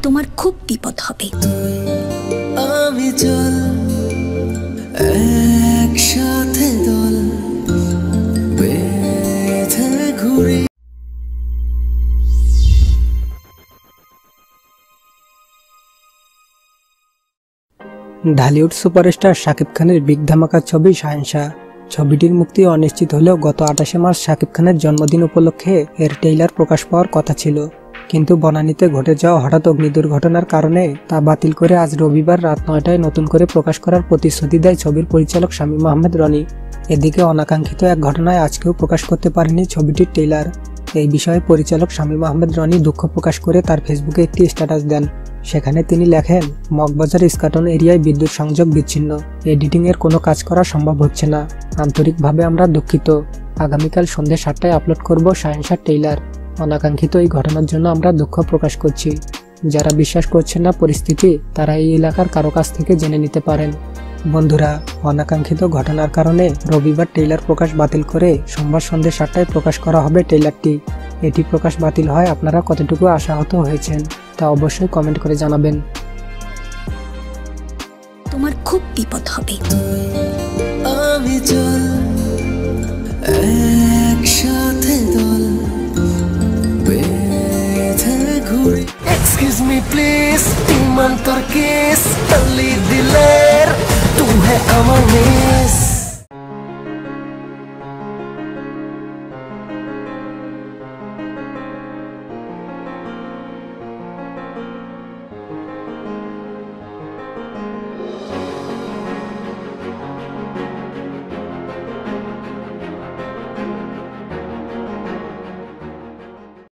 তোমার খুব বিপদ হবে। আমি চল একসাথে দল বেঁধে ঘুরি। ঢালিউড সুপারস্টার শাকিব খানের বিগ ধামাকা ছবি শাহেনশা। ছবিটির মুক্তি অনিশ্চিত হলেও গত 28 মার্চ শাকিব খানের জন্মদিন উপলক্ষে এর ট্রেইলার প্রকাশ পাওয়ার কথা ছিল, কিন্তু বনানীতে ঘটে যাওয়া হঠাৎ অগ্নি দুর্ঘটনার কারণে তা বাতিল করে আজ রবিবার রাত 9টায় নতুন করে প্রকাশ করার প্রতিশ্রুতি দেয় ছবির পরিচালক শামীম আহমেদ রনি। এদিকে অনাকাঙ্ক্ষিত এক ঘটনায় আজকেও প্রকাশ করতে পারেনি ছবিটির ট্রেইলার। এই বিষয়ে পরিচালক শামীম আহমেদ রনি দুঃখ প্রকাশ করে তার ফেসবুকে একটি স্ট্যাটাস দেন। সেখানে তিনি লেখেন, মগবাজার ইস্কাটন এরিয়ায় বিদ্যুৎ সংযোগ বিচ্ছিন্ন, এডিটিং এর কোনো কাজ করা সম্ভব হচ্ছে না, আন্তরিকভাবে আমরা দুঃখিত। আগামীকাল সন্ধ্যে 7টায় আপলোড করব শাহেনশার ট্রেইলার। অনাকাঙ্ক্ষিত এই ঘটনার জন্য আমরা দুঃখ প্রকাশ করছি। যারা বিশ্বাস করছেন না পরিস্থিতি, তারা এই এলাকার কারো কাছ থেকে জেনে নিতে পারেন। বন্ধুরা, অনাকাঙ্ক্ষিত ঘটনার কারণে রবিবার ট্রেইলার প্রকাশ বাতিল করে সোমবার সন্ধ্যে 7টায় প্রকাশ করা হবে ট্রেইলারটি। এটি প্রকাশ বাতিল হয় আপনারা কতটুকু আশাহত হয়েছেন তা অবশ্যই কমেন্ট করে জানাবেন। তোমার খুব বিপদ হবে। আমি চল একসাথে দল বেঁধে ঘুরি। এক্সকিউজ মি প্লিজ, ইমান তোর কিস, তলি দিলের তু হে আমার মিস।